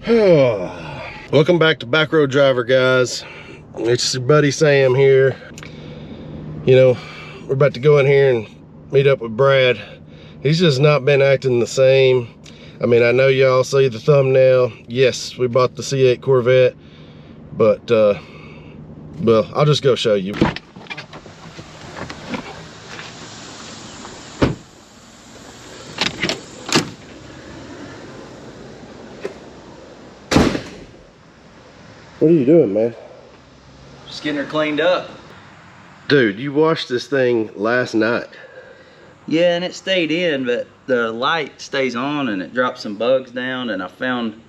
Welcome back to Back Road Driver, guys. It's your buddy Sam here. You know, we're about to go in here and meet up with Brad. He's just not been acting the same. I mean, I know y'all see the thumbnail. Yes, we bought the C8 Corvette, but well, I'll just go show you. What are you doing, man? Just getting her cleaned up. Dude, you washed this thing last night. Yeah, and it stayed in, but the light stays on and it drops some bugs down, and I found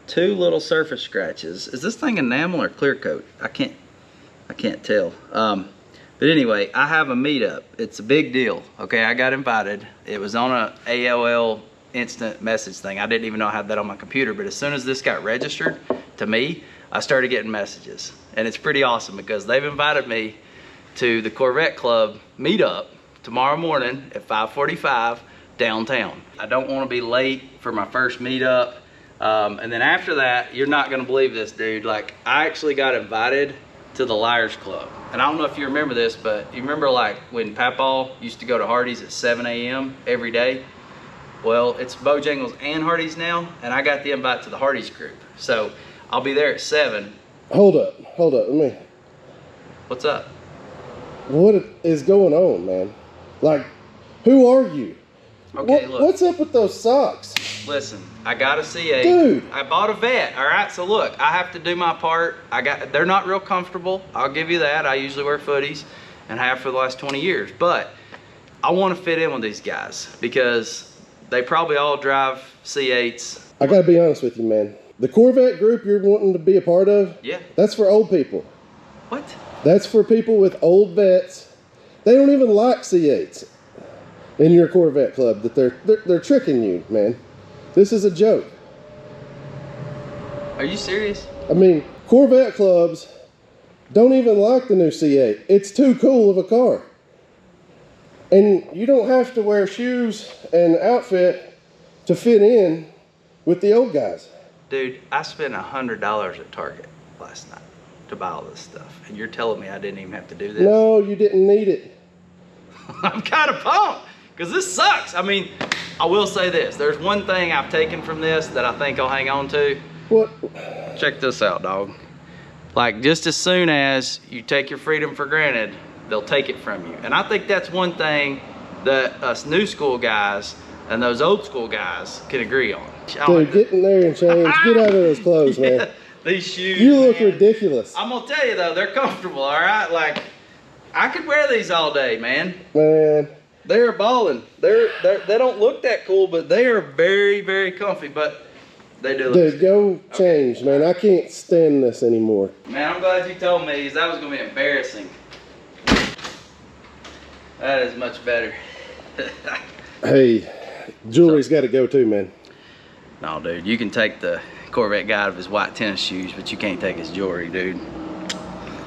2 little surface scratches. Is this thing enamel or clear coat? I can't tell. But anyway, I have a meetup. It's a big deal. Okay, I got invited. It was on a AOL instant message thing. I didn't even know I had that on my computer, but as soon as this got registered to me, I started getting messages. And it's pretty awesome because they've invited me to the Corvette Club meetup tomorrow morning at 5:45 downtown. I don't want to be late for my first meetup. And then after that, you're not going to believe this, dude. Like, I actually got invited to the Liars Club. And I don't know if you remember this, but you remember like when Papaw used to go to Hardee's at 7 a.m. every day? Well, it's Bojangles and Hardee's now, and I got the invite to the Hardee's group. So I'll be there at 7. Hold up, let me. What's up? What is going on, man? Like, who are you? Okay, look. What's up with those socks? Listen, I got a C8. Dude. I bought a Vette, all right? So look, I have to do my part. They're not real comfortable. I'll give you that. I usually wear footies and have for the last 20 years. But I want to fit in with these guys because they probably all drive C8s. I gotta be honest with you, man. The Corvette group you're wanting to be a part of, yeah, that's for old people. What? That's for people with old Vettes. They don't even like C8s in your Corvette club. That they're tricking you, man. This is a joke. Are you serious? I mean, Corvette clubs don't even like the new C8. It's too cool of a car. And you don't have to wear shoes and outfit to fit in with the old guys. Dude, I spent $100 at Target last night to buy all this stuff. And you're telling me I didn't even have to do this? No, you didn't need it. I'm kind of pumped because this sucks. I mean, I will say this. There's one thing I've taken from this that I think I'll hang on to. What? Check this out, dog. Like, just as soon as you take your freedom for granted, they'll take it from you. And I think that's one thing that us new school guys and those old school guys can agree on. Dude, get in there and change. Get out of those clothes, man. Yeah, these shoes, you look ridiculous. I'm gonna tell you though, they're comfortable, all right? Like, I could wear these all day, man. Man. They're balling. They don't look that cool, but they are very, very comfy. But they do look. Dude, go change, man. I can't stand this anymore. Man, I'm glad you told me, because that was gonna be embarrassing. That is much better. Hey, jewelry's got to go too, man. No, dude, you can take the Corvette guy out of his white tennis shoes, but you can't take his jewelry, dude.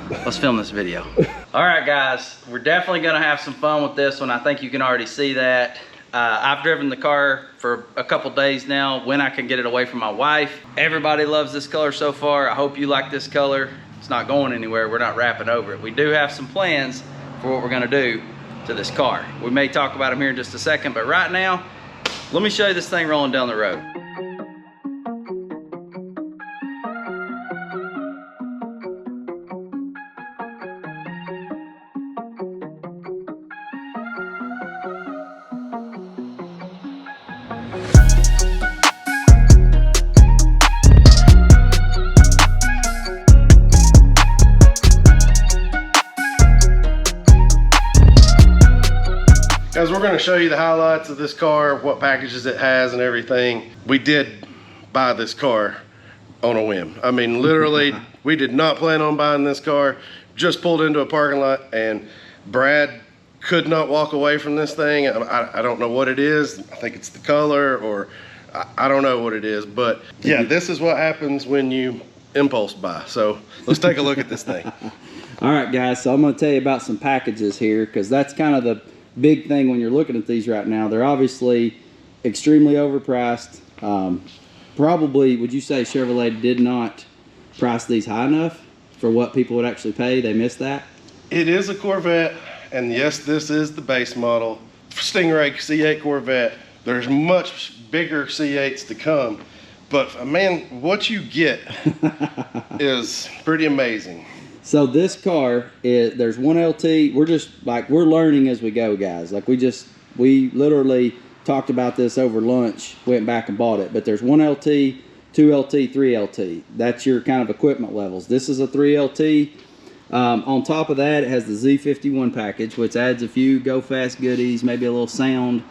Let's film this video. All right, guys, we're definitely gonna have some fun with this one. I think you can already see that. I've driven the car for a couple days now when I can get it away from my wife. Everybody loves this color so far. I hope you like this color. It's not going anywhere. We're not wrapping over it. We do have some plans for what we're gonna do to this car. We may talk about them here in just a second, but right now, let me show you this thing rolling down the road. Guys, we're going to show you the highlights of this car, what packages it has and everything. We did buy this car on a whim. I mean, literally, we did not plan on buying this car. Just pulled into a parking lot and Brad could not walk away from this thing. I don't know what it is. I think it's the color, or I don't know what it is. But yeah, this is what happens when you impulse buy. So let's take a look at this thing. All right, guys, so I'm going to tell you about some packages here, because that's kind of the big thing when you're looking at these right now. They're obviously extremely overpriced. probably, would you say Chevrolet did not price these high enough for what people would actually pay? They missed that? It is a Corvette, and yes, this is the base model. Stingray C8 Corvette. There's much bigger C8s to come, but man, what you get is pretty amazing. So this car is, there's one LT. We're just like, we're learning as we go, guys. Like we literally talked about this over lunch, went back and bought it, but there's one LT, 2 LT, 3 LT. That's your kind of equipment levels. This is a 3 LT. On top of that, it has the Z51 package, which adds a few go fast goodies, maybe a little sound.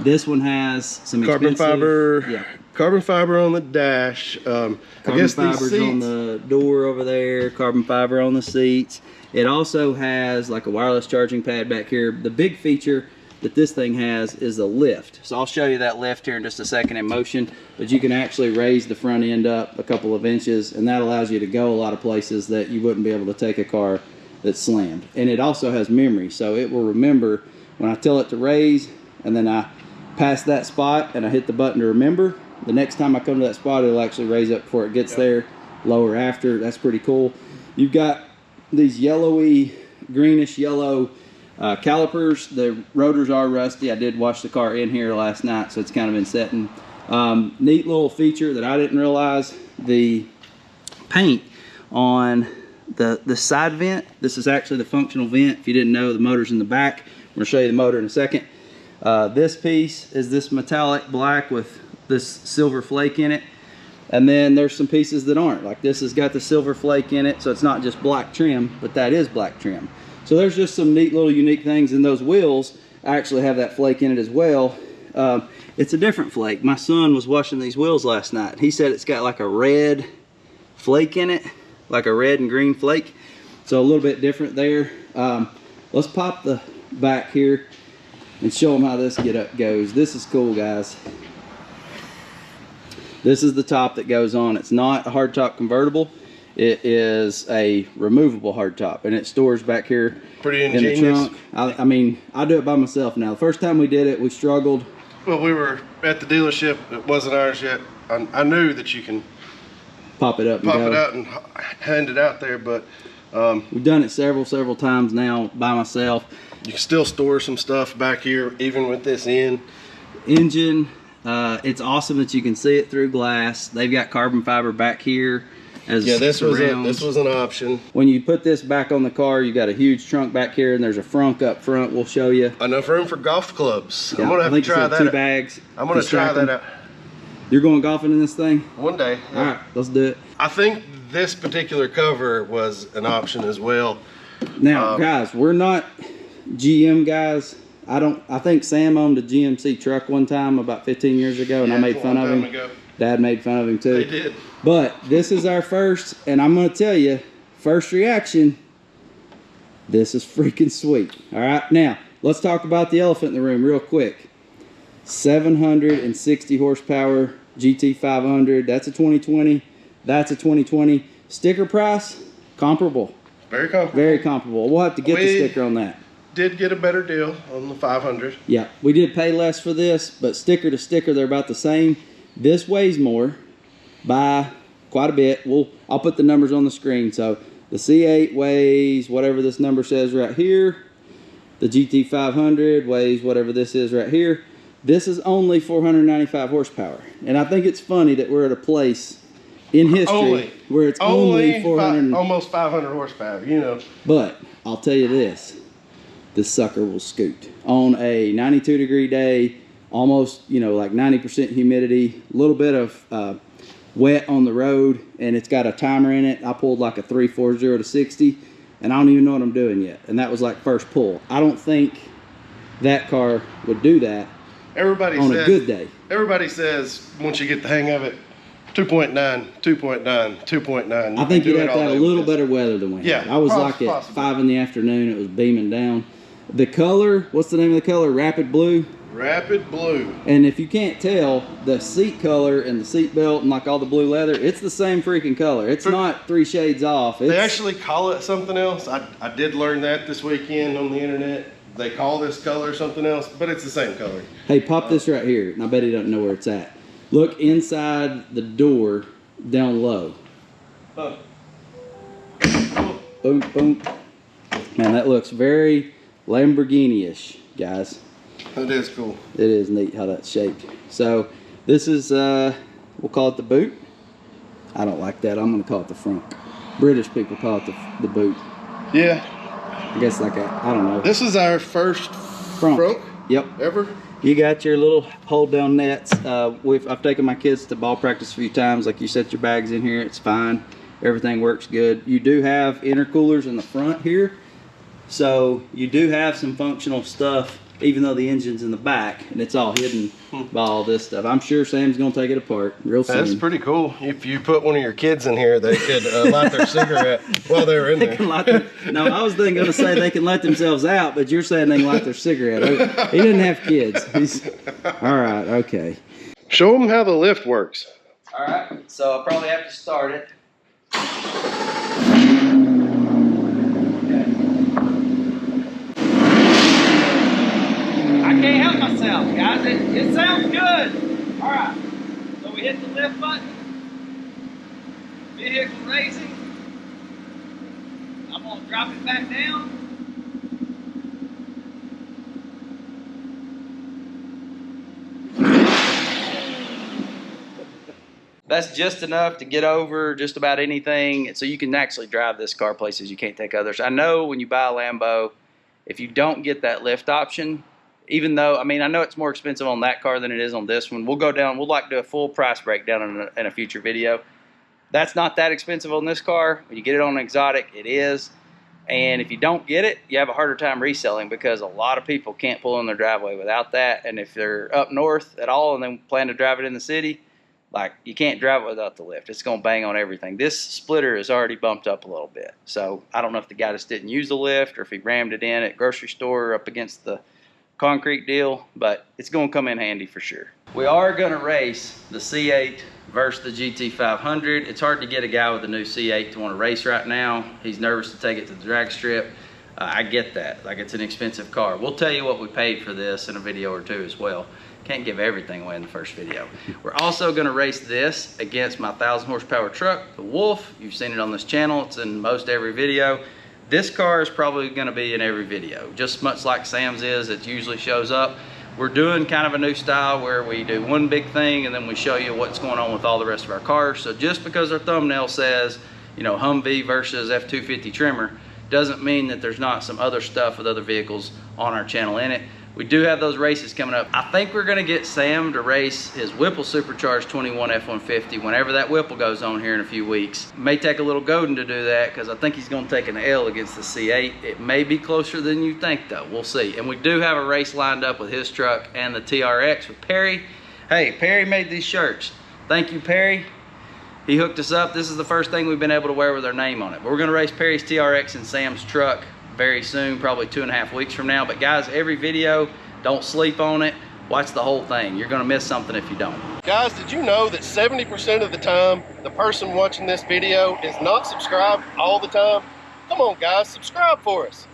This one has some Carbon fiber. Yeah. Carbon fiber on the dash. Carbon fibers on the door over there. Carbon fiber on the seats. It also has like a wireless charging pad back here. The big feature that this thing has is a lift. So I'll show you that lift here in just a second in motion, but you can actually raise the front end up a couple of inches, and that allows you to go a lot of places that you wouldn't be able to take a car that's slammed. And it also has memory, so it will remember when I tell it to raise, and then I pass that spot and I hit the button to remember. The next time I come to that spot, it'll actually raise up before it gets there, lower after. That's pretty cool. You've got these yellowy, greenish yellow calipers. The rotors are rusty. I did wash the car in here last night, so it's kind of been setting. Neat little feature that I didn't realize, the paint on the side vent. This is actually the functional vent. If you didn't know, the motor's in the back. I'm going to show you the motor in a second. This piece is this metallic black with this silver flake in it. And then there's some pieces that aren't. Like this has got the silver flake in it, so it's not just black trim, but that is black trim. So there's just some neat little unique things, and those wheels actually have that flake in it as well. It's a different flake. My son was washing these wheels last night. He said it's got like a red flake in it, like a red and green flake. So a little bit different there. Let's pop the back here and show them how this get up goes. This is cool, guys. This is the top that goes on. It's not a hardtop convertible. It is a removable hardtop, and it stores back here Pretty in the ingenious. trunk. I mean, I do it by myself now. The first time we did it, we struggled. Well, we were at the dealership. It wasn't ours yet. I knew that you can Pop it up and pop go. it out and hand it out there, but We've done it several times now by myself. you can still store some stuff back here, even with this in. Engine, it's awesome that you can see it through glass. They've got carbon fiber back here. Yeah, this was an option. When you put this back on the car, you got a huge trunk back here, and there's a frunk up front. We'll show you. Enough room for golf clubs. Yeah, I'm gonna have to try that. 2 bags. I'm gonna try that out You're going golfing in this thing? one day. Yeah. All right, let's do it. I think this particular cover was an option as well. Now, guys, we're not GM guys. I think Sam owned a GMC truck one time about 15 years ago, and I made fun of him. Dad made fun of him too. They did. But this is our first, and I'm going to tell you, first reaction, this is freaking sweet. All right, now let's talk about the elephant in the room real quick. 760 horsepower GT500. That's a 2020. That's a 2020. Sticker price, comparable. Very comfortable. Very comparable. We'll have to get the sticker on that. Did get a better deal on the 500. Yeah, we did pay less for this, but sticker to sticker, they're about the same. This weighs more by quite a bit. I'll put the numbers on the screen. So the C8 weighs whatever this number says right here. The GT500 weighs whatever this is right here. This is only 495 horsepower. And I think it's funny that we're at a place in history where it's only 400. Almost 500 horsepower, you know. But I'll tell you this sucker will scoot. On a 92-degree day, almost, you know, like 90% humidity, a little bit of wet on the road, and it's got a timer in it. I pulled like a 340 to 60, and I don't even know what I'm doing yet. And that was like first pull. I don't think that car would do that on a good day. Everybody says once you get the hang of it, 2.9, 2.9, 2.9. I think you'd have to have a little better weather than we had. Yeah, I was like at 5 in the afternoon. It was beaming down. The color, what's the name of the color? Rapid Blue? Rapid Blue. And if you can't tell, the seat color and the seat belt and like all the blue leather, it's the same freaking color. It's not 3 shades off. They actually call it something else. I did learn that this weekend on the internet. They call this color something else, but it's the same color. Hey, pop this right here, and I bet he doesn't know where it's at. Look inside the door down low. Oh. Boom, boom. Man, that looks very Lamborghini-ish, guys. That is cool. It is neat how that's shaped. So this is, we'll call it the boot. I don't like that. I'm going to call it the front. British people call it the boot. Yeah. I guess like I don't know. This is our first front. Yep. Ever. You got your little hold down nets. I've taken my kids to ball practice a few times. Like, you set your bags in here, it's fine. Everything works good. You do have intercoolers in the front here. So you do have some functional stuff, even though the engine's in the back and it's all hidden by all this stuff. I'm sure Sam's gonna take it apart real soon. That's pretty cool. If you put one of your kids in here, they could light their cigarette while they were in there. No, I was then gonna say they can let themselves out, but you're saying they can light their cigarette. He didn't have kids. All right, okay. Show them how the lift works. All right, so I'll probably have to start it. I can't help myself, guys. It sounds good. All right. So we hit the lift button. Vehicle raising. I'm going to drop it back down. That's just enough to get over just about anything. So you can actually drive this car places you can't take others. I know when you buy a Lambo, if you don't get that lift option, even though, I mean, I know it's more expensive on that car than it is on this one. We'll go down, we'll like do a full price breakdown in a future video. That's not that expensive on this car. When you get it on an exotic, it is. And if you don't get it, you have a harder time reselling because a lot of people can't pull in their driveway without that. And if they're up north at all and then plan to drive it in the city, like, you can't drive it without the lift. It's going to bang on everything. This splitter is already bumped up a little bit. So I don't know if the guy just didn't use the lift or if he rammed it in at grocery store up against the concrete deal, but it's going to come in handy for sure. We are going to race the C8 versus the GT500. It's hard to get a guy with a new C8 to want to race right now. He's nervous to take it to the drag strip. I get that. Like, it's an expensive car. We'll tell you what we paid for this in a video or two as well. Can't give everything away in the first video. We're also going to race this against my 1,000 horsepower truck, the Wolf. You've seen it on this channel. It's in most every video. This car is probably going to be in every video, just much like Sam's is. It usually shows up. We're doing kind of a new style where we do one big thing and then we show you what's going on with all the rest of our cars. So just because our thumbnail says, you know, Humvee versus F-250 trimmer, doesn't mean that there's not some other stuff with other vehicles on our channel in it. We do have those races coming up. I think we're gonna get Sam to race his Whipple Supercharged 21 F-150 whenever that Whipple goes on here in a few weeks. It may take a little goading to do that because I think he's gonna take an L against the C8. It may be closer than you think though, we'll see. And we do have a race lined up with his truck and the TRX with Perry. Hey, Perry made these shirts. Thank you, Perry. He hooked us up. This is the first thing we've been able to wear with our name on it. But we're gonna race Perry's TRX and Sam's truck very soon, probably 2.5 weeks from now. But guys, every video, don't sleep on it. Watch the whole thing. You're gonna miss something if you don't. Guys, did you know that 70% of the time, the person watching this video is not subscribed all the time? Come on guys, subscribe for us.